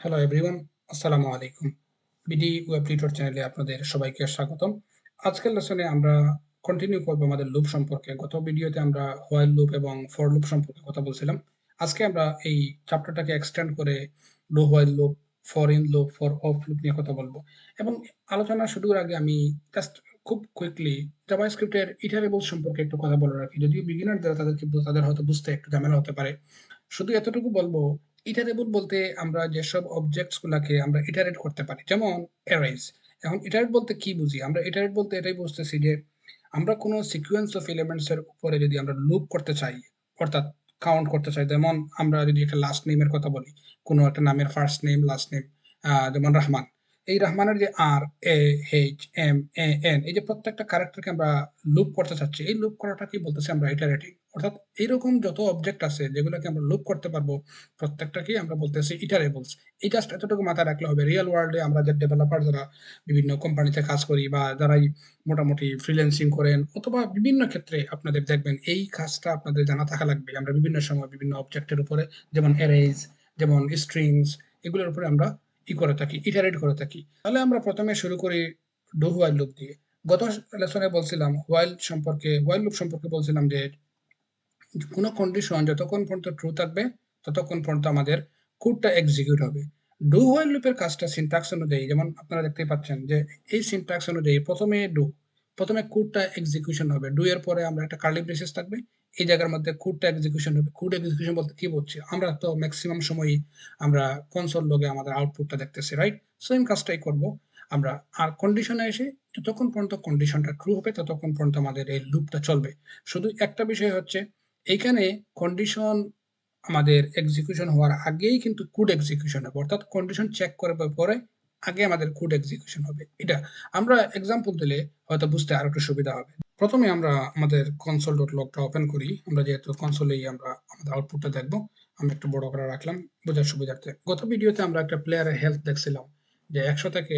Hello everyone, আসসালামু আলাইকুম। BD web tutor চ্যানেলে আপনাদের সবাইকে স্বাগতম। আজকের লেসনে আমরা কন্টিনিউ করব আমাদের লুপ সম্পর্কে। গত ভিডিওতে আমরা হোয়াইল লুপ এবং ফর লুপ সম্পর্কে কথা বলছিলাম। আজকে আমরা এই চ্যাপ্টারটাকে এক্সটেন্ড করে do while loop, for in loop, for of loop নিয়ে কথা বলবো। এবং আলোচনা শুরুর আগে আমি জাস্ট খুব কুইকলি জাভাস্ক্রিপ্টের ইটারেবল সম্পর্কে একটু কথা বলে রাখি। যদিও বিগিনার যারা তাদের হয়তো বুঝতে একটু ঝামেলা হতে পারে। শুধু এতটুকু বলবো, ইটারেবল বলতে আমরা যেসব অবজেক্টস গুলাকে আমরা ইটারেট করতে পারি, যেমন অ্যারেজ। এখন ইটারেট বলতে কি বুঝি? আমরা ইটারেট বলতে এটাই বুঝতেছি যে আমরা কোনো সিকোয়েন্স অফ এলিমেন্টস এর উপরে যদি আমরা লুপ করতে চাই, অর্থাৎ কাউন্ট করতে চাই, যেমন আমরা যদি একটা লাস্ট নেমের কথা বলি, কোনো একটা নামের ফার্স্ট নেম, লাস্ট নেম, যেমন রহমান। এই রহমানের যে আর, এ, এইচ, এম, এ, এন, এই যে প্রত্যেকটা ক্যারেক্টারকে আমরা লুপ করতে চাচ্ছি, এই লুপ করাটা কি বলতেছি আমরা ইটারেটিং। অর্থাৎ এইরকম যত অবজেক্ট আছে যেগুলোকে আমরা লুপ করতে পারবো, প্রত্যেকটাকেই আমরা বলতেছি ইটারেবলস। এই জাস্ট এতটুকু মাথায় রাখলে হবে। রিয়েল ওয়ার্ল্ডে আমরা যে ডেভেলপার যারা বিভিন্ন কোম্পানিতে কাজ করি বা যারাই মোটামুটি ফ্রিল্যান্সিং করেন, অথবা বিভিন্ন ক্ষেত্রে আপনাদের দেখবেন এই কাজটা আপনাদের জানা থাকা লাগবে। আমরা বিভিন্ন সময় বিভিন্ন অবজেক্টের উপরে, যেমন অ্যারেজ, যেমন স্ট্রিংস, এগুলোর উপরে আমরা করে থাকি, ইটারেট করে থাকি। তাহলে আমরা প্রথমে শুরু করি ডু হোয়াইল লুপ দিয়ে। গত লেসনে বলছিলাম হোয়াইল লুপ সম্পর্কে বলছিলাম যে কোনো কন্ডিশন যতক্ষণ পর্যন্ত ট্রু থাকবে ততক্ষণ পর্যন্ত আমাদের কোডটা এক্সিকিউট হবে। ডু হোয়াইল লুপের কাজটা সিনট্যাক্স অনুযায়ী, যেমন আপনারা দেখতেই পাচ্ছেন যে এই সিনট্যাক্স অনুযায়ী প্রথমে কোডটা এক্সিকিউশন হবে। ডু এর পরে আমরা একটা কার্লি ব্রেসেস থাকবে, এই জায়গার মধ্যে কোডটা এক্সিকিউশন হবে। কোড এক্সিকিউশন বলতে কি বলছি, আমরা তো ম্যাক্সিমাম সময়ই আমরা কনসোল লগে আমাদের আউটপুটটা দেখতেছি, রাইট? সেম কাজটাই করব আমরা। আর কন্ডিশনে এসে যতক্ষণ পর্যন্ত কন্ডিশনটা ট্রু হবে ততক্ষণ পর্যন্ত আমাদের এই লুপটা চলবে। শুধু একটা বিষয় হচ্ছে, এইখানে কন্ডিশন আমাদের এক্সিকিউশন হওয়ার আগেই কিন্তু কোড এক্সিকিউশন হবে, অর্থাৎ কন্ডিশন চেক করার পরে আগে আমাদের কোড এক্সিকিউশন হবে। এটা আমরা এক্সাম্পল দিলে হয়তো বুঝতে আরো একটু সুবিধা হবে। প্রথমে আমরা আমাদের কনসোল ডট লগটা ওপেন করি। আমরা যেহেতু কনসোলেই আমরা আমাদের আউটপুটটা দেখবো, আমি একটু বড় করে রাখলাম বোঝার সুবিধার্থে। গত ভিডিওতে আমরা একটা প্লেয়ারের হেলথ দেখছিলাম যে 100 থেকে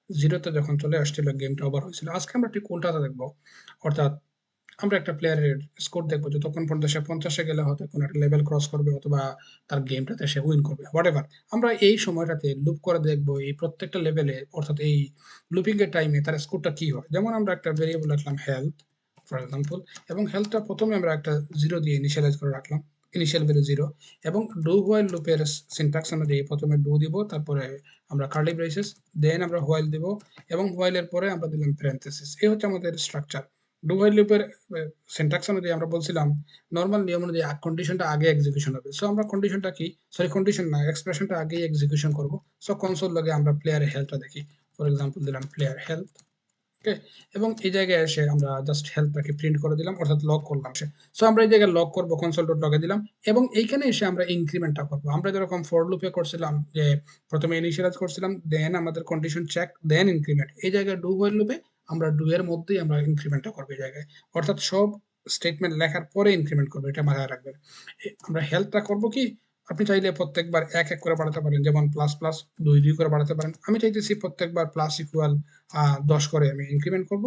0-তে যখন চলে আসছিল গেমটা ওভার হয়েছিল। আজকে আমরা ঠিক উল্টাটা দেখবো, অর্থাৎ আমরা একটা প্লেয়ারের স্কোর দেখবো, যতক্ষণ পর্যন্ত সে 50-এ গেলে হয়তো কোনো একটা লেভেল ক্রস করবে অথবা তার গেমটাতে সে উইন করবে, হোয়াটএভার। আমরা এই সময়টাতে লুপ করে দেখবো এই প্রত্যেকটা লেভেলে, অর্থাৎ এই লুপিং এর টাইমে তার স্কোরটা কি হয়। যেমন আমরা একটা ভেরিয়েবল রাখলাম হেলথ, ফর এক্সাম্পল, এবং হেলথটা প্রথমে আমরা একটা 0 দিয়ে ইনিশিয়ালাইজ করে রাখলাম, ইনিশিয়াল ভ্যালু 0। এবং ডু হোয়াইল লুপের সিনট্যাক্স অনুযায়ী প্রথমে ডু দিব, তারপরে আমরা কার্লি ব্রেসেস, দেন আমরা হোয়াইল দিব, এবং হোয়াইলের পরে আমরা দিলাম প্যারেনথেসিস। এই হচ্ছে আমাদের স্ট্রাকচার। ডু হোয়াইল লুপের সিনট্যাক্স অনুযায়ী আমরা বলছিলাম নরমাল নিয়ম অনুযায়ী কন্ডিশনটা আগে এক্সিকিউশন হবে। সো আমরা কন্ডিশনটা কি, সরি কন্ডিশন না, এক্সপ্রেশনটা আগেই এক্সিকিউশন করব। সো কনসোল লগে আমরা প্লেয়ারের হেলথটা দেখি। ফর এক্সাম্পল দিলাম প্লেয়ার হেলথ, ওকে। এবং এই জায়গায় এসে আমরা জাস্ট হেলথটাকে প্রিন্ট করে দিলাম, অর্থাৎ লগ করলাম সে। সো আমরা এই জায়গায় লগ করব, কনসোল ডট লগে দিলাম, এবং এইখানে এসে আমরা ইনক্রিমেন্টটা করব। আমরা যেরকম ফর লুপে করছিলাম যে প্রথমে ইনিশিয়ালাইজ করছিলাম, দেন আমাদের কন্ডিশন চেক, দেন ইনক্রিমেন্ট, এই জায়গায় ডু হোয়াইল লুপে আমরা ডু এর মধ্যেই আমরা ইনক্রিমেন্টটা করব এই জায়গায়, অর্থাৎ সব স্টেটমেন্ট লেখার পরে ইনক্রিমেন্ট করবো, এটা মাথায় রাখবেন। আমরা হেলথটা করব কি, আপনি চাইলে প্রত্যেকবার এক এক করে বাড়াতে পারেন, যেমন প্লাস প্লাস 2 করে বাড়াতে পারেন। আমি চাইতেছি প্রত্যেকবার প্লাস ইকুয়াল 10 করে আমি ইনক্রিমেন্ট করব,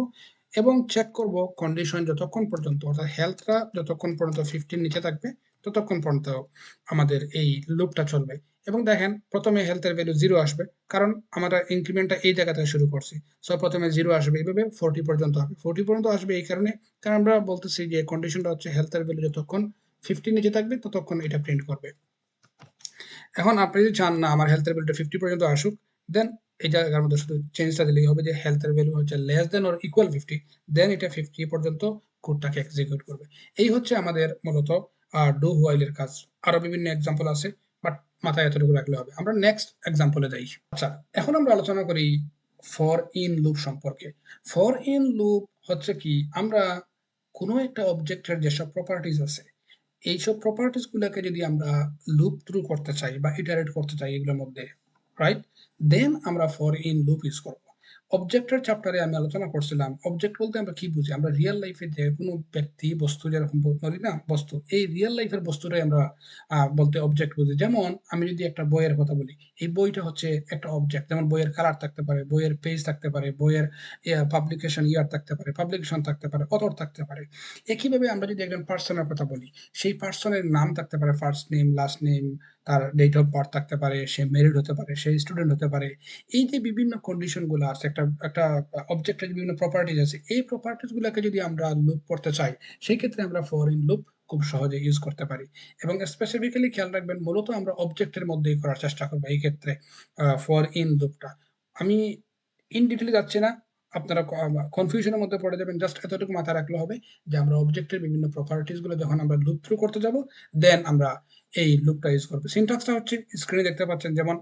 এবং চেক করব কন্ডিশন যতক্ষণ পর্যন্ত, অর্থাৎ হেলথটা যতক্ষণ পর্যন্ত 50 নিচে থাকবে ততক্ষণ পর্যন্ত আমাদের এই লুপটা চলবে। এবং দেখেন প্রথমে হেলথের ভ্যালু 0 আসবে, কারণ আমরা ইনক্রিমেন্টটা এই জায়গা থেকে শুরু করছি। সো প্রথমে 0 আসবে, এইভাবে 40 পর্যন্ত হবে। 40 পর্যন্ত আসবে এই কারণে, কারণ আমরা বলতেছি যে কন্ডিশনটা হচ্ছে হেলথের ভ্যালু যতক্ষণ 50 নিচে থাকবে ততক্ষণ এটা প্রিন্ট করবে। এখন আপনি যদি চান না আমার হেলথের ভ্যালুটা 50 পর্যন্ত আসুক, দেন এই জায়গার মধ্যে শুধু চেঞ্জটা দিলেই হবে যে হেলথের ভ্যালু হচ্ছে লেস দেন অর ইকুয়াল 50, দেন এটা 50 পর্যন্ত কোডটাকে এক্সিকিউট করবে। এই হচ্ছে আমাদের মূলত ডু হোয়াইল এর কাজ। আরো বিভিন্ন এক্সাম্পল আছে, বাট মাথায় এতটুকু রাখলে হবে। আমরা নেক্সট এক্সাম্পলে যাই। আচ্ছা, এখন আমরা আলোচনা করি ফর ইন লুপ সম্পর্কে। ফর ইন লুপ হচ্ছে কি, আমরা কোনো একটা অবজেক্টের যেসব প্রপার্টিজ আছে, এইসব প্রপার্টিজ গুলোকে যদি আমরা লুপ থ্রু করতে চাই বা ইটারেট করতে চাই এগুলোর মধ্যে, রাইট, দেন আমরা ফর ইন লুপ ইউজ করব। অবজেক্টের চ্যাপ্টারে আমি আলোচনা করছিলাম, অবজেক্ট বলতে আমরা কি বুঝি? আমরা রিয়াল লাইফে যে কোনো ব্যক্তি, বস্তু যেরকম বলি না? বস্তু। এই রিয়াল লাইফের বস্তুটাই আমরা বলতে অবজেক্ট বুঝি। যেমন আমি যদি একটা বইয়ের কথা বলি, এই বইটা হচ্ছে একটা অবজেক্ট। যেমন বইয়ের কালার থাকতে পারে, বইয়ের পেজ থাকতে পারে, বইয়ের পাবলিকেশন ইয়ার থাকতে পারে, পাবলিকেশন থাকতে পারে, অথর থাকতে পারে। একইভাবে আমরা যদি একজন পার্সনের কথা বলি, সেই পার্সনের নাম থাকতে পারে, ফার্স্ট নেম, লাস্ট নেম, তার ডেট অফ বার্থ থাকতে পারে, সে ম্যারিড হতে পারে, সে স্টুডেন্ট হতে পারে। এই যে বিভিন্ন কন্ডিশন গুলো আছে, একটা অবজেক্টের বিভিন্ন প্রপার্টিজ আছে, এই প্রপার্টিজ গুলোকে যদি আমরা লুপ করতে চাই, সেই ক্ষেত্রে আমরা ফর ইন লুপ খুব সহজে ইউজ করতে পারি। এবং স্পেসিফিক্যালি খেয়াল রাখবেন, মূলত আমরা অবজেক্টের মধ্যেই করার চেষ্টা করবো এই ক্ষেত্রে ফর ইন লুপটা। আমি ইন ডিটেলে যাচ্ছি না, আপনারা কনফিউশনের মধ্যে পড়ে যাবেন। জাস্ট এতটুকু মাথায় রাখলে হবে যে আমরা অবজেক্টের বিভিন্ন প্রপার্টিজ গুলো যখন আমরা লুপ থ্রু করতে যাব, দেন আমরা এই লুপটা ইউজ করবো। সিনট্যাক্সটা হচ্ছে স্ক্রিনে দেখতে পাচ্ছেন। যেমন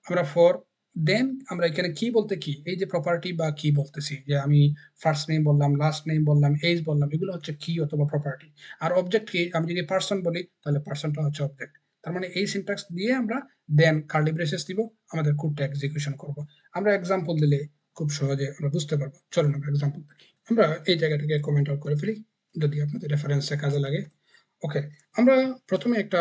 আমরা ফর, দেন আমরা এখানে কি বলতে কি, এই যে প্রপার্টি বা কি বলতেছি, যে আমি ফার্স্ট নেম বললাম, লাস্ট নেম বললাম, এজ বললাম, এগুলো হচ্ছে কি অথবা প্রপার্টি। আর অবজেক্ট কি, আমি যদি পার্সন বলি তাহলে পার্সনটা হচ্ছে অবজেক্ট। তার মানে এই সিনট্যাক্স দিয়ে আমরা দেন কার্লি ব্রেসেস দিব, আমাদের কোডটা এক্সিকিউশন করব। আমরা এক্সাম্পল দিলে খুব সহজে আমরা বুঝতে পারবো। চলুন আমরা এক্সাম্পল দেখি। আমরা এই জায়গাটাকে কমেন্ট আউট করে ফেলি যদি আপনাদের রেফারেন্সে কাজে লাগে। ওকে, আমরা প্রথমে একটা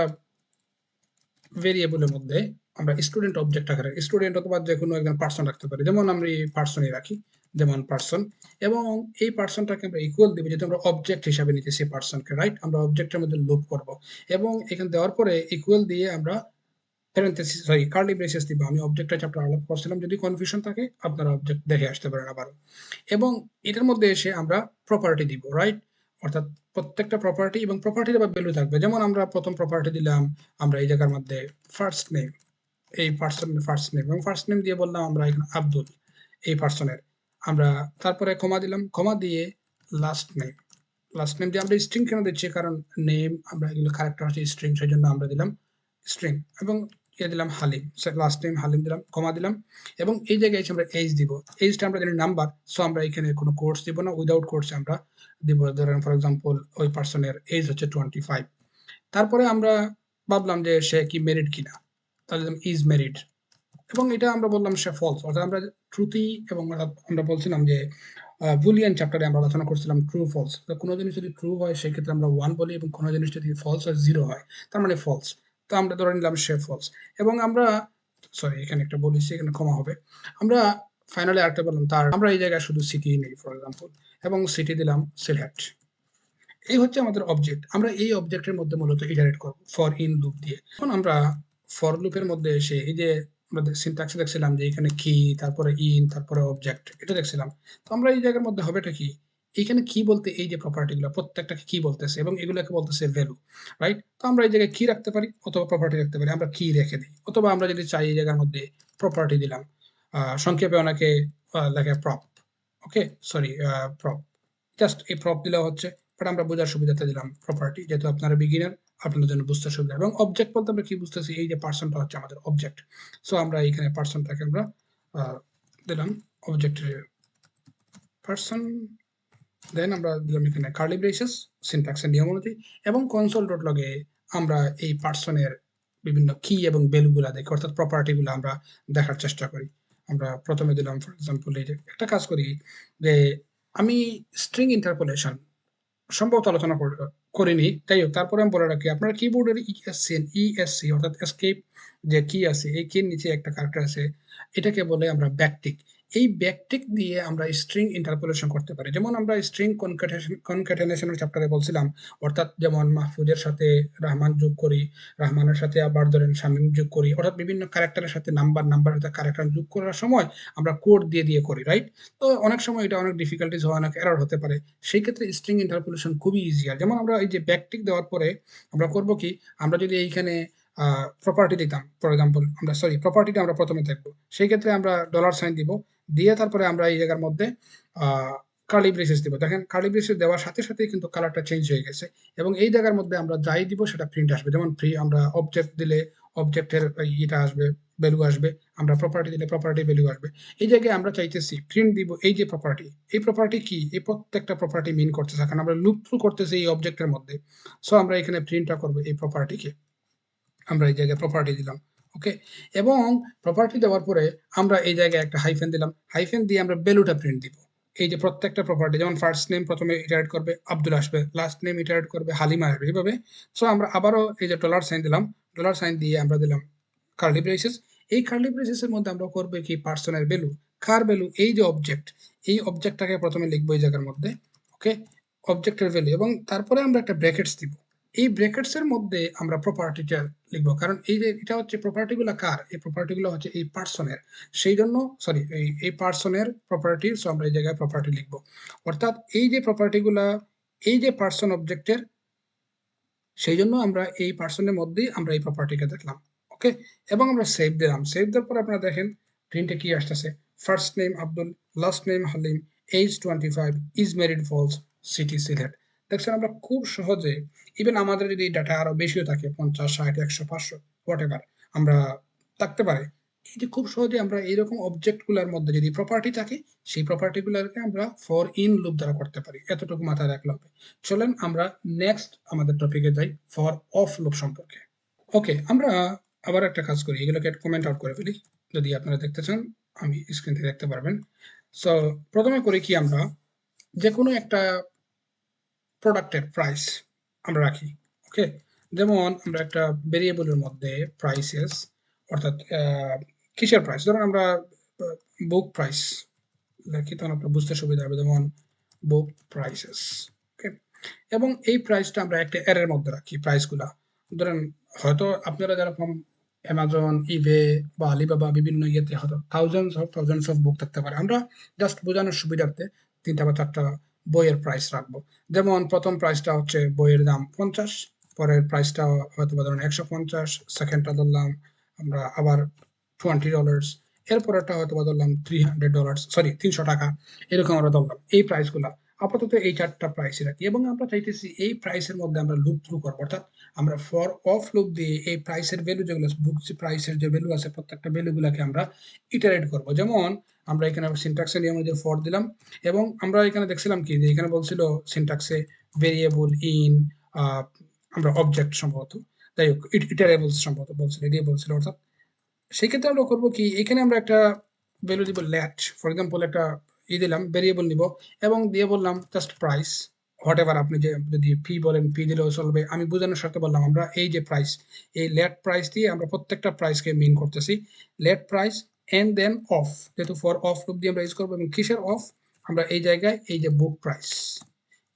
ভেরিয়েবলের মধ্যে আমরা স্টুডেন্ট অবজেক্ট আকারে, স্টুডেন্ট অথবা যে কোনো একজন পার্সন রাখতে পারি। যেমন আমরা এই পার্সনই রাখি, যেমন পার্সন। এবং এই পার্সনটাকে আমরা ইকুয়াল দিব, যেহেতু আমরা অবজেক্ট হিসাবে নিতেছি পার্সনকে, রাইট? আমরা অবজেক্টের মধ্যে লুপ করব এবং এখানে দেওয়ার পরে ইকুয়াল দিয়ে আমরা প্যারেনথেসিস, সরি, কার্লি ব্রেসেস দিব। আমি অবজেক্টটা চ্যাপ্টার আলাপ করছিলাম, যদি কনফিউশন থাকে আপনারা অবজেক্ট দেখে আসতে পারেন আবার। এবং এটার মধ্যে এসে আমরা প্রপার্টি দিব, রাইট? অর্থাৎ প্রত্যেকটা প্রপার্টি, এবং প্রপার্টির আবার ভ্যালু থাকবে। যেমন আমরা প্রথম প্রপার্টি দিলাম, আমরা এই জায়গার মধ্যে ফার্স্ট নেম, এই পার্সনের ফার্স্ট নেম, এবং ফার্স্ট নেম দিয়ে বললাম আমরা এখানে আব্দুল, এই পার্সনের। আমরা তারপরে কমা দিলাম, কমা দিয়ে লাস্ট নেম, লাস্ট নেম দিয়ে আমরা স্ট্রিং কেন দিচ্ছি, কারণ নেম আমরা এগুলো ক্যারেক্টার হচ্ছে স্ট্রিং, সেই জন্য আমরা দিলাম স্ট্রিং। এবং দিলাম হালিম, লাস্ট নেম হালিম দিলাম, কমা দিলাম। এবং এই জায়গায় এসে আমরা এজ দিব, এজটা আমরা জানি নাম্বার, সো আমরা এখানে কোনো কোর্স দিব না, উইদাউট কোর্সে আমরা দিব। ধরেন ফর এক্সাম্পল ওই পার্সনের এজ হচ্ছে 25। তারপরে আমরা ভাবলাম যে সে কি মেরিড কিনা, তাহলে ইজ মেরিড। এবং এটা আমরা বললাম সে ফলস, অর্থাৎ আমরা ট্রুথি, এবং আমরা বলছিলাম যে বুলিয়ান চ্যাপ্টারে আমরা আলোচনা করছিলাম ট্রু ফলস। তো কোনো জিনিস যদি ট্রু হয় সেক্ষেত্রে আমরা 1 বলি, এবং কোনো জিনিস যদি ফলস হয় 0 হয়, তার মানে ফলস। তো আমরা ধরে নিলাম সে ফলস। এবং আমরা, সরি এখানে একটা বলেছি, এখানে কমা হবে। আমরা ফাইনালি আরেকটা বললাম তার, আমরা এই জায়গায় শুধু সিটি নেই ফর এক্সাম্পল, এবং সিটি দিলাম সিলেক্ট। এই হচ্ছে আমাদের অবজেক্ট। আমরা এই অবজেক্টের মধ্যে মূলত ইটারেট করব ফর ইন লুপ দিয়ে। এখন আমরা ফর লুপের মধ্যে এসে এই যে আমাদের সিনট্যাক্স দেখছিলাম যে এখানে কি, তারপরে ইন, তারপরে অবজেক্ট, এটা দেখছিলাম। তো আমরা এই জায়গার মধ্যে হবেটা কি, এখানে কি বলতে এই যে প্রপার্টি গুলো প্রত্যেকটাকে কি বলতেছে, এবং এগুলোকে বলতেছে ভ্যালু, রাইট? তো আমরা এই জায়গায় কি রাখতে পারি অথবা প্রপার্টি রাখতে পারি। আমরা কি রেখে দিই, অথবা আমরা যদি চাই এই জায়গার মধ্যে প্রপার্টি দিলাম, সংক্ষেপে অনেকে লেখে প্রপ, ওকে, সরি, প্রপ, জাস্ট এই প্রপ দিলেও হচ্ছে। বাট আমরা বোঝার সুবিধাতে দিলাম প্রপার্টি, যেহেতু আপনারা বিগিনার, আপনাদের জন্য বুঝতে সুবিধা। এবং অবজেক্ট বলতে আমরা কি বুঝতেছি, এই যে পার্সনটা হচ্ছে আমাদের অবজেক্ট। সো আমরা এখানে পার্সনটাকে আমরা দিলাম অবজেক্টের পার্সন, দেন আমরা দিলাম এখানে কার্লি ব্রেসেস সিনট্যাক্সের নিয়ম অনুযায়ী। এবং কনসোল ডট লগে আমরা এই পার্সনের বিভিন্ন কি এবং ভ্যালুগুলো দেখি, অর্থাৎ প্রপার্টিগুলো আমরা দেখার চেষ্টা করি। আমরা প্রথমে দিলাম ফর এক্সাম্পল, এই যে একটা কাজ করি যে আমি স্ট্রিং ইন্টারপোলেশন সম্ভবত আলোচনা করিনি, যাই হোক তারপরে আমি বলে রাখি, আপনার কিবোর্ডের ইএসসি অর্থাৎ এসকেপ যে কি আছে, এই কির নিচে একটা ক্যারেক্টার আছে, এটাকে বলে আমরা ব্যাকটিক। এই ব্যাকটিক দিয়ে আমরা স্ট্রিং ইন্টারপোলেশন করতে পারি। যেমন আমরা স্ট্রিং কনক্যাটেনেশনের চ্যাপ্টারে বলছিলাম, অর্থাৎ যেমন মাহফুজের সাথে রহমান যোগ করি, রহমানের সাথে আবার ধরেন শামীম যোগ করি, অর্থাৎ বিভিন্ন ক্যারেক্টারের সাথে নাম্বারের সাথে ক্যারেক্টার যোগ করার সময় আমরা কোড দিয়ে করি, রাইট? তো অনেক সময় এটা অনেক ডিফিকাল্টিজ হয়, অনেক এরর হতে পারে। সেই ক্ষেত্রে স্ট্রিং ইন্টারপোলেশন খুবই ইজিয়ার। যেমন আমরা এই যে ব্যাকটিক দেওয়ার পরে আমরা করব কি, আমরা যদি এইখানে প্রপার্টি দিতাম ফর এক্সাম্পল, আমরা সরি প্রপার্টিটা আমরা প্রথমে দেখবো, সেই ক্ষেত্রে আমরা ডলার সাইন দিব, দিয়ে তারপরে আমরা এই জায়গার মধ্যে কার্লি ব্রেসেস দিব। দেখেন কার্লি ব্রেসেস দেওয়ার সাথে সাথেই কিন্তু কালারটা চেঞ্জ হয়ে গেছে, এবং এই জায়গার মধ্যে আমরা যাই দিব সেটা প্রিন্ট আসবে। যেমন আমরা অবজেক্ট দিলে অবজেক্টের ইটা আসবে, ভ্যালু আসবে। আমরা প্রপার্টি দিলে প্রপার্টি ভ্যালু আসবে। এই জায়গায় আমরা চাইতেছি প্রিন্ট দিব এই যে প্রপার্টি, এই প্রপার্টি কি, এই প্রত্যেকটা প্রপার্টি মিন করতেছে, কারণ আমরা লুপ থ্রু করতেছি এই অবজেক্টের মধ্যে। সো আমরা এখানে প্রিন্টটা করবো এই প্রপার্টিকে। আমরা এই জায়গায় প্রপার্টি দিলাম, ওকে? এবং প্রপার্টি দেওয়ার পরে আমরা এই জায়গায় একটা হাইফেন দিলাম। হাইফেন দিয়ে আমরা ভ্যালুটা প্রিন্ট দিব। এই যে প্রত্যেকটা প্রপার্টি যেমন ফার্স্ট নেম প্রথমে ইটারেট করবে আব্দুল আসবে, লাস্ট নেম ইটারেট করবে হালিমা আসবে এভাবে। সো আমরা আবারও এই যে ডলার সাইন দিলাম, ডলার সাইন দিয়ে আমরা দিলাম কার্লি ব্রেসেস। এই কার্লি ব্রেসেসের মধ্যে আমরা করবো কি পার্সনের ভ্যালু। কার ভ্যালু? এই যে অবজেক্ট, এই অবজেক্টটাকে প্রথমে লিখবো এই জায়গার মধ্যে। ওকে? অবজেক্টের ভ্যালু এবং তারপরে আমরা একটা ব্র্যাকেটস দিব। এই ব্র্যাকেটস এর মধ্যে আমরা প্রপার্টিটা লিখবো কারণ এই যে এটা হচ্ছে প্রপার্টিগুলো কার? এই প্রপার্টিগুলো হচ্ছে এই পার্সনের। সেই জন্য সরি এই পার্সনের প্রপার্টি, সো আমরা এই জায়গায় প্রপার্টি লিখবো। অর্থাৎ এই যে প্রপার্টিগুলা এই যে পার্সন অবজেক্টের, সেই জন্য আমরা এই পার্সনের মধ্যেই আমরা এই প্রপার্টিকে দেখলাম। ওকে? এবং আমরা সেভ দিলাম। সেভ দেওয়ার পর আপনারা দেখেন প্রিন্টে কি আসতেছে। First name Abdul, last name Halim, age 25, is married false, city Sylhet. দেখছেন আমরা খুব সহজে, ইভেন আমাদের যদি ডাটা আরো বেশিও থাকে 50, 60, 100, 500 হোয়াট এভার আমরা থাকতে পারে। এই যে খুব সহজে আমরা এইরকম অবজেক্ট গুলার মধ্যে যদি প্রপার্টি থাকে, সেই প্রপার্টি গুলাকে আমরা ফর ইন লুপ দ্বারা করতে পারি। এতটুকু মাথায় রাখলে হবে। চলেন আমরা নেক্সট আমাদের টপিকে যাই, ফর অফ লুপ সম্পর্কে। ওকে, আমরা আবার একটা কাজ করি, এগুলোকে কমেন্ট আউট করে ফেলি। যদি আপনারা দেখতে চান আমি স্ক্রিন থেকে দেখতে পারবেন। সো প্রথমে করি কি, আমরা যে কোনো একটা প্রোডাক্টের প্রাইস আমরা রাখি। ওকে? যেমন আমরা একটা ভেরিয়েবলের মধ্যে প্রাইসেস, অর্থাৎ কিসের প্রাইস, ধরুন আমরা বুক প্রাইস লিখি, তখন আপনার বুঝতে সুবিধা হবে। যেমন বুক প্রাইসেস। ওকে? এবং এই প্রাইসটা আমরা একটা এর মধ্যে রাখি প্রাইসগুলা। ধরেন হয়তো আপনারা যেরকম অ্যামাজন, ইবে বা আলিবাবা বিভিন্ন ইয়েতে হয়তো থাউজেন্ডস অফ বুক থাকতে পারে। আমরা জাস্ট বোঝানোর সুবিধার্থে ৩টা বা ৪টা বইয়ের প্রাইস রাখবো। যেমন প্রথম প্রাইসটা হচ্ছে বইয়ের দাম 50, পরের প্রাইসটা হয়তো বা ধরুন 150, সেকেন্ডটা ধরলাম আমরা আবার $20, এরপরেরটা হয়তো বা ধরলাম $300, সরি $300, এরকম আমরা ধরলাম এই প্রাইসগুলা। আপাতত এই 4টা প্রাইসই রাখি এবং আমরা চাইতেছি এই প্রাইসের মধ্যে আমরা লুপ থ্রু করবো। অর্থাৎ আমরা ফর অফ লুপ দিয়ে এই প্রাইসের ভ্যালু যেগুলো বুক প্রাইসের যে ভ্যালু আছে প্রত্যেকটা ভ্যালুগুলোকে আমরা ইটারেট করব। যেমন আমরা এখানে সিনট্যাক্সের নিয়ম অনুযায়ী ফর দিলাম এবং আমরা এখানে দেখছিলাম কি যে এখানে বলছিল সিনট্যাক্সে ভেরিয়েবল ইন আমরা অবজেক্ট সম্ভবত, যাই হোক ইটারেবলস সম্ভবত বলছিল, এটাই বলছিল। অর্থাৎ সেই ক্ষেত্রে আমরা করবো কি, এখানে আমরা একটা ভ্যালু দিব লেট, ফর এক্সাম্পল একটা দিলাম ভেরিয়েবল নিব এবং দিয়ে বললাম জাস্ট প্রাইস, হোয়াট এভার আপনি যে যদি ফি বলেন ফি দিলেও চলবে। আমি বোঝানোর সাথে বললাম আমরা এই যে প্রাইস, এই লেট প্রাইস দিয়ে আমরা প্রত্যেকটা প্রাইসকে মিন করতেছি। Let price and then of, যেহেতু ফর অফ লুপ দিয়ে আমরা ইউজ করবো। এবং কিসের অফ? আমরা এই জায়গায় এই যে বুক প্রাইস,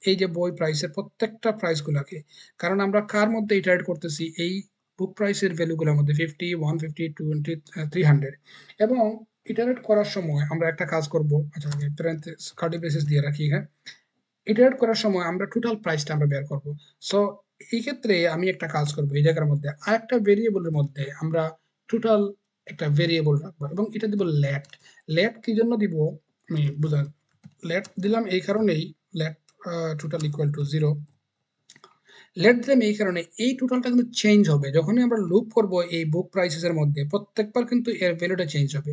এই যে বই প্রাইসের প্রত্যেকটা প্রাইসগুলোকে, কারণ আমরা কার মধ্যে ইটারেট করতেছি, এই বুক প্রাইসের ভ্যালুগুলোর মধ্যে 50, 150, 20, 300। এবং ইটারেট করার সময় আমরা একটা কাজ করব, আচ্ছা আমি কার্লি ব্রেসেস দিয়ে রাখি। হ্যাঁ, ইটারেট করার সময় আমরা টোটাল প্রাইসটা আমরা বের করব। সো এই ক্ষেত্রে আমি একটা কাজ করব, এই জায়গার মধ্যে আরেকটা ভেরিয়েবলের মধ্যে আমরা টোটাল একটা ভেরিয়েবল রাখবো এবং এটা দিব লেট। লেট কি জন্য দিব আমি বুঝান। লেট দিলাম এই কারণেই, let total equal to 0। Let দিলাম এই কারণে এই টোটালটা কিন্তু চেঞ্জ হবে যখনই আমরা লুপ করব এই বুক প্রাইসেস এর মধ্যে, প্রত্যেকবার কিন্তু এর ভ্যালুটা চেঞ্জ হবে।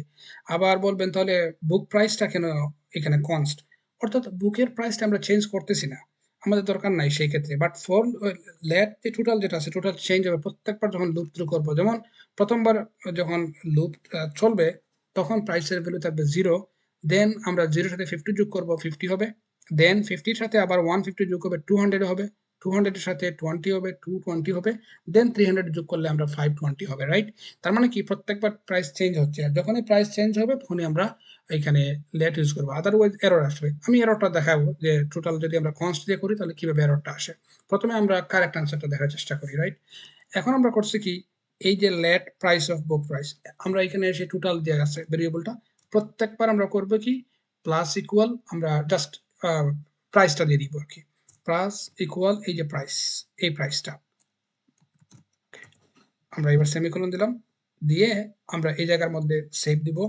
আবার বলবেন তাহলে বুক প্রাইসটা কেন এখানে কনস্ট? অর্থাৎ বুকের প্রাইসটা আমরা চেঞ্জ করতেছি না, আমাদের দরকার নাই সেই ক্ষেত্রে। বাট ফর লেট যে টোটাল যেটা আছে টোটাল চেঞ্জ হবে প্রত্যেকবার যখন লুপ থ্রু করবো। যেমন প্রথমবার যখন লুপ চলবে তখন প্রাইসের ভ্যালু থাকবে 0, দেন আমরা 0 সাথে 50 যোগ করবো 50 হবে, দেন 50 সাথে আবার 150 যোগ হবে 200 হবে, 200 এর সাথে 20 হবে 220 হবে, দেন 300 যোগ করলে আমরা 520 হবে, রাইট? তার মানে কি প্রত্যেকবার প্রাইস চেঞ্জ হচ্ছে, আর যখনই প্রাইস চেঞ্জ হবে তখনই আমরা এখানে লেট ইউজ করবো, আদারওয়াইজ এরর আসবে। আমি এররটা দেখাবো যে টোটাল যদি আমরা কনস্ট দিয়ে করি তাহলে কিভাবে এররটা আসে। প্রথমে আমরা কারেক্ট আনসারটা দেখার চেষ্টা করি, রাইট? এখন আমরা করছি কি, এই যে let price of book price, আমরা এখানে এসে টোটাল দেওয়া আছে ভেরিয়েবলটা, প্রত্যেকবার আমরা করবো কি প্লাস ইকুয়াল, আমরা জাস্ট প্রাইসটা দিয়ে দিব আর কি, প্লাস ইকুয়াল এই যে প্রাইস, এই প্রাইসটা আমরা এবার সেমিকোলন দিলাম, দিয়ে আমরা এই জায়গার মধ্যে সেভ দিব।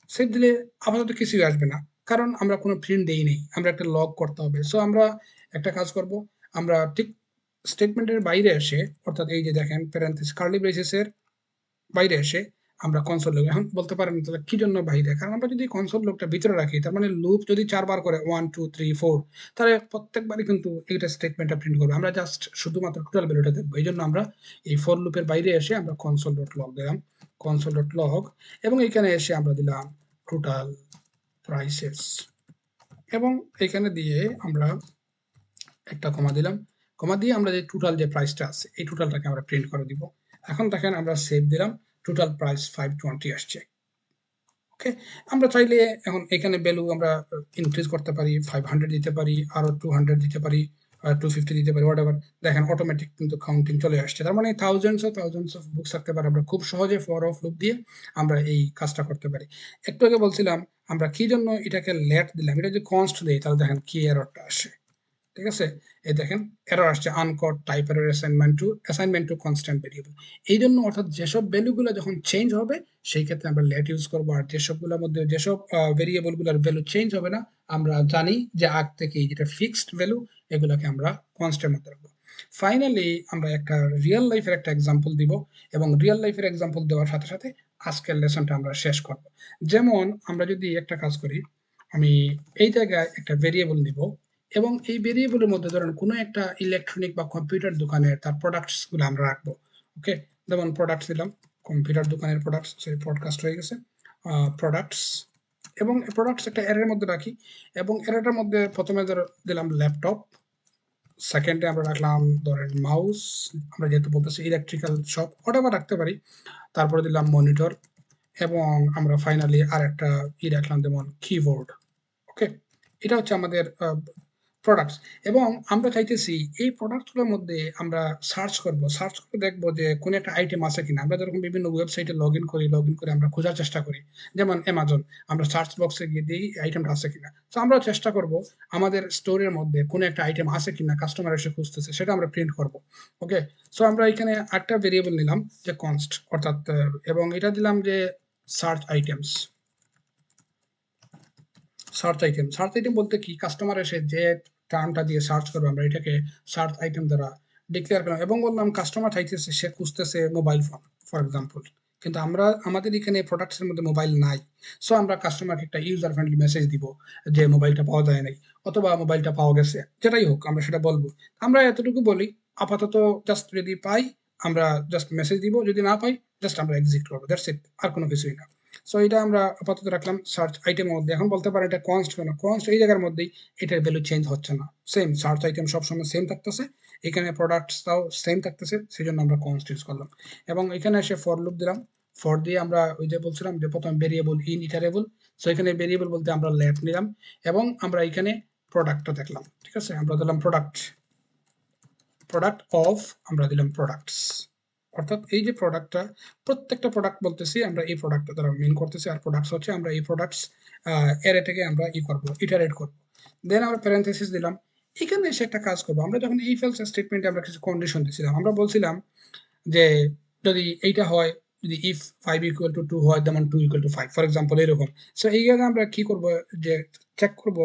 সেভ দিলে আপাতত কিছুই আসবে না কারণ আমরা কোনো প্রিন্ট দেই নেই, আমরা একটা লগ করতে হবে। সো আমরা একটা কাজ করব, আমরা ঠিক স্টেটমেন্টের বাইরে এসে, অর্থাৎ এই যে দেখেন প্যারেন্থেসিস কার্লি ব্রেসেসের বাইরে এসে আমরা কনসোল লগ এখন বলতে পারেন তাহলে কি জন্য বাইরে? কারণ আমরা যদি কনসোল লগটা ভিতরে রাখি তার মানে লুপ যদি ৪ বার করে 1, 2, 3, 4 তাহলে প্রত্যেকবারই কিন্তু এইটা স্টেটমেন্টটা প্রিন্ট করবে। আমরা জাস্ট শুধুমাত্র টোটাল ভ্যালুটা দেখব। এইজন্য আমরা এই ফর লুপের বাইরে এসে আমরা console.log দিলাম। console.log এবং এখানে এসে আমরা দিলাম টোটাল প্রাইসেস এবং এখানে দিয়ে আমরা একটা কমা দিলাম। কমা দিয়ে আমরা যে টোটাল যে প্রাইসটা আছে এই টোটালটাকে আমরা প্রিন্ট করে দিব। এখন দেখেন আমরা সেভ দিলাম। টোটাল প্রাইস 520 আসছে। ওকে? আমরা চাইলে এখন এখানে ভ্যালু আমরা ইনক্রিজ করতে পারি, 500 দিতে পারি, আরো 200 দিতে পারি, 250 দিতে পারি, হোয়াটএভার। দেখেন অটোমেটিক কিন্তু কাউন্টিং চলে আসছে। তার মানে থাউজেন্ডস অফ বুকস থাকতে পারে। আমরা খুব সহজে ফর অফ লুপ দিয়ে আমরা এই কাজটা করতে পারি। একটু আগে বলছিলাম আমরা কি জন্য এটাকে লেট দিলাম। এটা যদি কনস্ট দেই তাহলে দেখেন কি এররটা আসে। ঠিক আছে? এই দেখেন এরর আসছে uncaught type error assignment to constant variable. এই জন্য অর্থাৎ যেসব ভ্যালুগুলো যখন চেঞ্জ হবে সেই ক্ষেত্রে আমরা লেট ইউজ করবো আর যেসবগুলোর মধ্যে যেসব ভেরিয়েবলগুলোর ভ্যালু চেঞ্জ হবে না আমরা জানি যে আগ থেকেই যেটা ফিক্সড ভ্যালু এগুলোকে আমরা কনস্ট্যান্ট মধ্যে রাখবো। ফাইনালি আমরা একটা রিয়েল লাইফের একটা এক্সাম্পল দিব এবং রিয়েল লাইফের এক্সাম্পল দেওয়ার সাথে সাথে আজকের লেসনটা আমরা শেষ করব। যেমন আমরা যদি একটা কাজ করি, আমি এই জায়গায় একটা ভেরিয়েবল নিব এবং এই ভেরিয়েবলের মধ্যে ধরেন কোনো একটা ইলেকট্রনিক বা কম্পিউটার দোকানের তার প্রোডাক্টস গুলো আমরা রাখবো। ওকে? যেমন প্রোডাক্টস দিলাম, কম্পিউটার দোকানের প্রোডাক্টস, সরি পডকাস্ট হয়ে গেছে। প্রোডাক্টস এবং প্রোডাক্টস একটা অ্যারের মধ্যে রাখি এবং অ্যারেটার মধ্যে প্রথমে দিলাম ল্যাপটপ, সেকেন্ডে আমরা রাখলাম ধরেন মাউস, আমরা যেহেতু বলতেছি ইলেকট্রিক্যাল শপ হোয়াটএভার রাখতে পারি। তারপরে দিলাম মনিটর এবং আমরা ফাইনালি আরেকটা রাখলাম যেমন কিবোর্ড। ওকে? এটা হচ্ছে আমাদের প্রোডাক্টস এবং আমরা চাইতেছি এই প্রোডাক্টগুলোর মধ্যে আমরা সার্চ করব। সার্চ করে দেখব যে কোন একটা আইটেম আছে কিনা। আমরা যেরকম বিভিন্ন ওয়েবসাইটে লগইন করে আমরা খোঁজার চেষ্টা করি। যেমন Amazon, আমরা সার্চ বক্সে গিয়ে দেই আইটেমটা আছে কিনা। তো আমরাও চেষ্টা করব আমাদের স্টোরের মধ্যে কোন একটা আইটেম আছে কিনা কাস্টমার এসে খুঁজতেছে সেটা আমরা প্রিন্ট করব। ওকে? সো আমরা এখানে আরেকটা ভেরিয়েবল নিলাম যে কনস্ট অর্থাৎ এবং এটা দিলাম যে সার্চ আইটেমস। সার্চ আইটেম বলতে কি কাস্টমার এসে যে টার্মটা দিয়ে সার্চ করবে আমরা এটাকে সার্চ আইটেম দ্বারা ডিক্লেয়ার করলাম এবং বললাম কাস্টমার চাইতেছে সে খুঁজতেছে মোবাইল ফোন ফর এক্সাম্পল, কিন্তু আমরা আমাদের এখানে প্রোডাক্টস এর মধ্যে মোবাইল নাই। সো আমরা কাস্টমারকে একটা ইউজার ফ্রেন্ডলি মেসেজ দিব যে মোবাইলটা পাওয়া যায় নাই অথবা মোবাইলটা পাওয়া গেছে, যেটাই হোক আমরা সেটা বলবো। আমরা এতটুকু বলি আপাতত জাস্ট যদি পাই আমরা জাস্ট মেসেজ দিব, যদি না পাই জাস্ট আমরা এক্সিট করবো, দ্যাটস ইট, আর কোনো কিছুই না। সো এটা আমরা আপাতত রাখলাম সার্চ আইটেমের মধ্যে। এখন বলতে পারেন এটা কনস্ট কেন? কনস্ট এই জায়গার মধ্যেই এটার ভ্যালু চেঞ্জ হচ্ছে না। সেম সার্চ আইটেম সবসময় সেম থাকতেছে। এখানে প্রোডাক্টসটাও সেম থাকতেছে। সেজন্য আমরা কনস্ট ইউজ করলাম। এবং এখানে এসে ফর লুপ দিলাম। ফর দিয়ে আমরা ওই যে বলছিলাম যে প্রথম ভেরিয়েবল ইন ইটারেবল। সো এখানে ভেরিয়েবল বলতে আমরা লেট নিলাম এবং আমরা এখানে প্রোডাক্টটা দেখলাম। ঠিক আছে? আমরা দিলাম প্রোডাক্ট অফ, আমরা দিলাম প্রোডাক্টস। অর্থাৎ এই যে প্রোডাক্টটা প্রত্যেকটা প্রোডাক্ট বলতেছি আমরা এই প্রোডাক্টটা দ্বারা মিন করতেছি আর প্রোডাক্টস হচ্ছে আমরা এই প্রোডাক্টস অ্যারেটাকে আমরা করবো ইটারেট করবো। দেন আমরা প্যারেনথেসিস দিলাম। এখানে এসে একটা কাজ করবো, আমরা যখন ইফ এলস স্টেটমেন্টে আমরা কিছু কন্ডিশন দিছিলাম, আমরা বলছিলাম যে যদি এইটা হয়, যদি ইফ 5 ইকুয়াল টু 2 হয় তেমন 2 ইকুয়াল টু 5 ফর এক্সাম্পল এরকম। সো এই জায়গায় আমরা কি করব যে চেক করব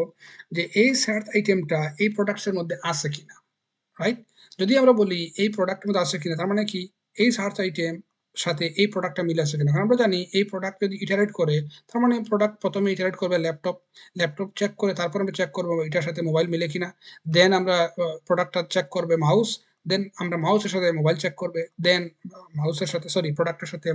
যে এই সার্চ আইটেমটা এই প্রোডাক্টস এর মধ্যে আছে কিনা, রাইট? যদি আমরা বলি এই প্রোডাক্টের মধ্যে আছে কিনা তার মানে কি এই সার্চ আইটেম সাথে এই প্রোডাক্টটা মিলে আছে কিনা। কারণ আমরা জানি এই প্রোডাক্ট যদি ইটারেট করে তার মানে প্রোডাক্ট প্রথমে ইটারেট করবে ল্যাপটপ চেক করে তারপর আমরা চেক করবো এটার সাথে মোবাইল মিলে কিনা। দেন আমরা প্রোডাক্টটা চেক করবে মাউস, দেন আমরা মাউসের সাথে মোবাইল চেক করবে, দেন মাউসের সাথে সরি প্রোডাক্টের সাথে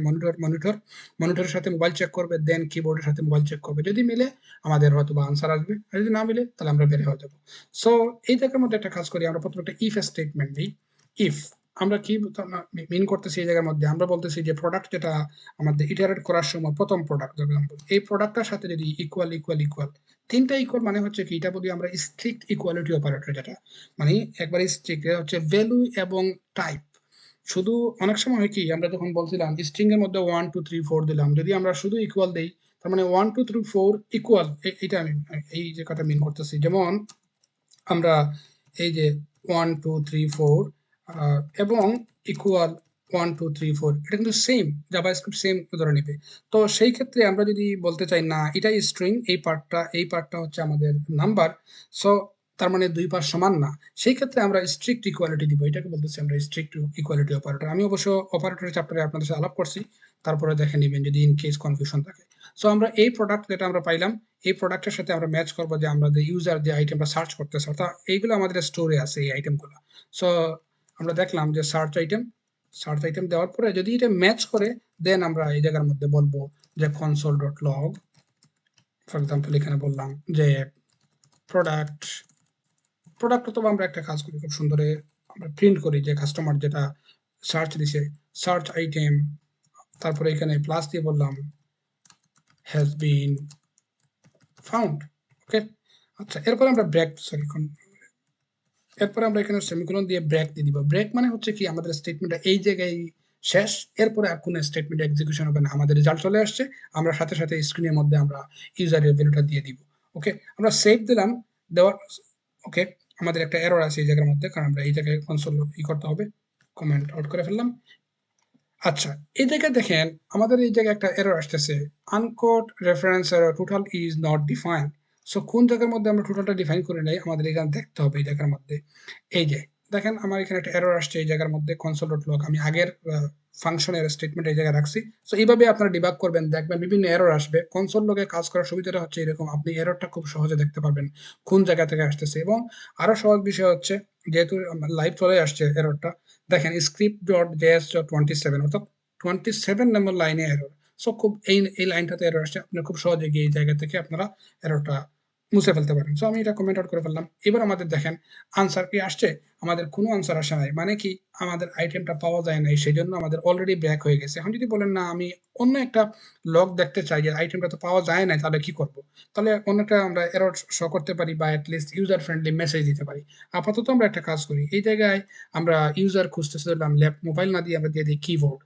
মনিটরের সাথে মোবাইল চেক করবে, দেন কিবোর্ডের সাথে মোবাইল চেক করবে। যদি মিলে আমাদের হয়তো বা আনসার আসবে, আর যদি না মিলে তাহলে আমরা বের হয়ে যাবো। সো এই জায়গার মধ্যে একটা কাজ করি, আমরা প্রথমে একটা ইফ স্টেটমেন্ট দিই। ইফ আমরা কি মিন করতেছি এই জায়গার মধ্যে, আমরা বলতেছি যে প্রোডাক্ট যেটা আমাদের ইটারেট করার সময় প্রথম প্রোডাক্ট এক্সাম্পল এই প্রোডাক্টটার সাথে যদি ইকুয়াল ইকুয়াল ইকুয়াল তিনটা ইকুয়াল মানে হচ্ছে কি এটা বলি আমরা স্ট্রিক্ট ইকুয়ালিটি অপারেটর, যেটা মানে একবার স্ট্রিক্ট হচ্ছে ভ্যালু এবং টাইপ। শুধু অনেক সময় হয় কি আমরা যখন বলছিলাম স্ট্রিং এর মধ্যে 1 2 3 4 দিলাম, যদি আমরা শুধু ইকুয়াল দেই তার মানে 1 2 3 4 ইকুয়াল, এটা আমি এই যে কথা মিন করতেছি। যেমন আমরা এই যে 1 2 3 4 এবং ইকুয়াল 1 2 3 4 এটা কিন্তু সেম জাভাস্ক্রিপ্ট সেম ধরে নেবে। তো সেই ক্ষেত্রে আমরা যদি বলতে চাই না এটাই স্ট্রিং, এই পার্টটা হচ্ছে আমাদের নাম্বার। সো তার মানে ২ পাশ সমান না। সেই ক্ষেত্রে আমরা স্ট্রিক্ট ইকুয়ালিটি দিব। এটাকে বলতেছি আমরা স্ট্রিক্ট ইকুয়ালিটি অপারেটর। আমি অবশ্য অপারেটরের চ্যাপ্টারে আপনাদের সাথে আলাপ করছি। তারপরে দেখে নিবেন যদি ইন কেস কনফিউশন থাকে। সো আমরা এই প্রোডাক্ট যেটা আমরা পাইলাম, এই প্রোডাক্টের সাথে আমরা ম্যাচ করব যে আমরা যে ইউজার যে আইটেমটা সার্চ করতেছে অর্থাৎ এইগুলো আমাদের স্টোরে আছে এই আইটেমগুলো। সো আমরা দেখলাম যে সার্চ আইটেম দেওয়ার পরে যদি এটা ম্যাচ করে দেন আমরা এই জায়গার মধ্যে বলবো যে console.log ফর এক্সাম্পল এখানে বললাম যে প্রোডাক্ট অথবা আমরা একটা কাজ করি খুব সুন্দর আমরা প্রিন্ট করি যে কাস্টমার যেটা সার্চ দিছে সার্চ আইটেম তারপরে এখানে প্লাস দিয়ে বললাম হ্যাজ বিন ফাউন্ড ওকে আচ্ছা এরপরে আমরা এরপরে আমরা এখানে সেমিকোলন দিয়ে ব্রেক দিয়ে দিব ব্রেক মানে হচ্ছে কি আমাদের স্টেটমেন্টটা এই জায়গায় শেষ এরপরে আর কোনো স্টেটমেন্ট এক্সিকিউশন হবে না আমাদের রেজাল্ট চলে আসছে আমরা সাথে সাথে স্ক্রিনের মধ্যে আমরা ইউজারের ভ্যালুটা দিয়ে দিব ওকে আমরা সেভ দিলাম দেওয়ার ওকে আমাদের একটা এরর আছে এই জায়গার মধ্যে কারণ আমরা এই জায়গায় কনসোল করতে হবে কমেন্ট আউট করে ফেললাম আচ্ছা এই জায়গায় দেখেন আমাদের এই জায়গায় একটা এরর আসতেছে uncaught reference error total is not defined so কোন জায়গার মধ্যে আমরা টোটালটা ডিফাইন করে নাই আমাদের এখানে দেখতে হবে এই জায়গার মধ্যে এই যে দেখেন আমার এখানে একটা এরর আসছে এই জায়গার মধ্যে console.log আমি আগের ফাংশনের স্টেটমেন্ট এই জায়গায় রাখছি সো এইভাবে আপনারা ডিবাগ করবেন দেখবেন বিভিন্ন এরর আসবে console.log এ কাজ করার সুবিধাটা হচ্ছে এরকম আপনি এররটা খুব সহজে দেখতে পারবেন কোন জায়গা থেকে আসতেছে এবং আরো সহজ বিষয় হচ্ছে যেহেতু লাইভ চলে আসছে এররটা দেখেন script.js.27 অর্থাৎ 27 নম্বর লাইনে এরর সো খুব এই লাইনটাতে এরর আসছে আপনি খুব সহজে গিয়ে এই জায়গা থেকে আপনারা এররটা মুছে ফেলতে পারেন সো আমি এটা কমেন্ট আউট করে ফেললাম এবার আমাদের দেখেন আনসার কি আসছে আমাদের কোনো আনসার আসে নাই মানে কি আমাদের আইটেমটা পাওয়া যায় নাই সেই জন্য আমাদের অলরেডি ব্যাক হয়ে গেছে এখন যদি বলেন না আমি অন্য একটা লগ দেখতে চাই যে আইটেমটা তো পাওয়া যায় না তাহলে কি করব তাহলে অন্য একটা আমরা এরর শো করতে পারি বা অ্যাটলিস্ট ইউজার ফ্রেন্ডলি মেসেজ দিতে পারি আপাতত আমরা একটা কাজ করি এই জায়গায় আমরা ইউজার খুঁজতেছি ধরলাম ল্যাপ মোবাইল না দিয়ে আমরা দিয়ে দিই কিবোর্ড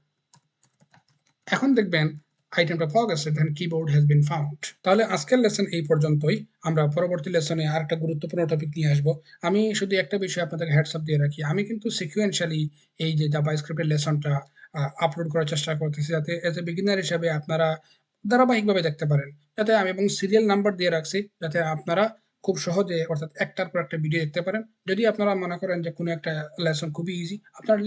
এখন দেখবেন আইটেমটা পাওয়া গেছে then keyboard has been found তাহলে আজকের লেসন এই পর্যন্তই আমরা পরবর্তী লেসনে আর একটা গুরুত্বপূর্ণ টপিক নিয়ে আসবো আমি শুধু একটা বিষয় আপনাদের হেডসআপ দিয়ে রাখি আমি কিন্তু সিকুয়েন্সিয়ালি এই যে জাভাস্ক্রিপ্টের লেসনটা আপলোড করার চেষ্টা করতেছি যাতে এজ এ বিগিনার হিসাবে আপনারা ধারাবাহিকভাবে দেখতে পারেন যাতে আমি এবং সিরিয়াল নাম্বার দিয়ে রাখছি যাতে আপনারা খুব সহজে অর্থাৎ একটার পর একটা ভিডিও দেখতে পারেন যদি আপনারা মনে করেন যে কোনো একটা লেসন খুবই ইজি আপনারা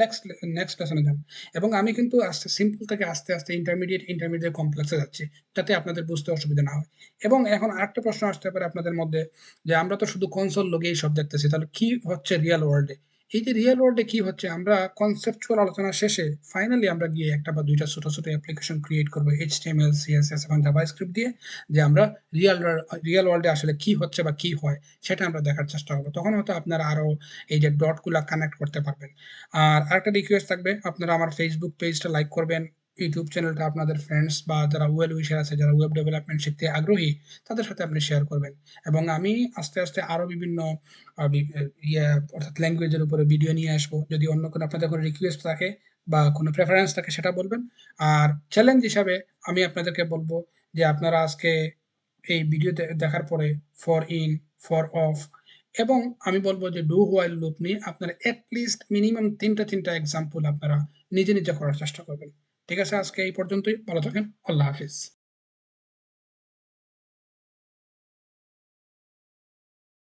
নেক্সট লেসনে যান এবং আমি কিন্তু আস্তে সিম্পল থেকে আস্তে আস্তে ইন্টারমিডিয়েট কমপ্লেক্সে যাচ্ছি যাতে আপনাদের বুঝতে অসুবিধা না হয় এবং এখন আরেকটা প্রশ্ন আসতে পারে আপনাদের মধ্যে যে আমরা তো শুধু কনসোল লগেই সব দেখতেছি তাহলে কি হচ্ছে রিয়েল ওয়ার্ল্ডে এই যে রিয়েল ওয়ার্ল্ডে কি হচ্ছে আমরা কনসেপচুয়াল আলোচনা শেষে ফাইনালি আমরা গিয়ে একটা বা দুইটা ছোট ছোট অ্যাপ্লিকেশন ক্রিয়েট করবো এইচটিএমএল সিএসএস এবং জাভাস্ক্রিপ্ট দিয়ে যে আমরা রিয়েল ওয়ার্ল্ডে আসলে কি হচ্ছে বা কি হয় সেটা আমরা দেখার চেষ্টা করবো তখন হয়তো আপনারা আরো এই যে ডটগুলা কানেক্ট করতে পারবেন আর আরেকটা রিকোয়েস্ট থাকবে আপনারা আমার ফেসবুক পেজটা লাইক করবেন ইউটিউব চ্যানেলটা আপনাদের ফ্রেন্ডস বা যারা ওয়েল উইশার আছে যারা ওয়েব ডেভেলপমেন্ট শিখতে আগ্রহী তাদের সাথে আপনি শেয়ার করবেন এবং আমি আস্তে আস্তে আরো বিভিন্ন ইয়ে অর্থাৎ ল্যাঙ্গুয়েজের উপরে ভিডিও নিয়ে আসবো যদি অন্য কোনো আপনাদের কোনো রিকোয়েস্ট থাকে বা কোনো প্রেফারেন্স থাকে সেটা বলবেন আর চ্যালেঞ্জ হিসাবে আমি আপনাদেরকে বলবো যে আপনারা আজকে এই ভিডিও দেখার পরে ফর ইন ফর অফ এবং আমি বলবো যে ডু হোয়াইল লুপ নিয়ে আপনারা অ্যাটলিস্ট মিনিমাম তিনটা এক্সাম্পল আপনারা নিজে নিজে করার চেষ্টা করবেন ঠিক আছে আজকে এই পর্যন্তই ভালো থাকেন আল্লাহ হাফিজ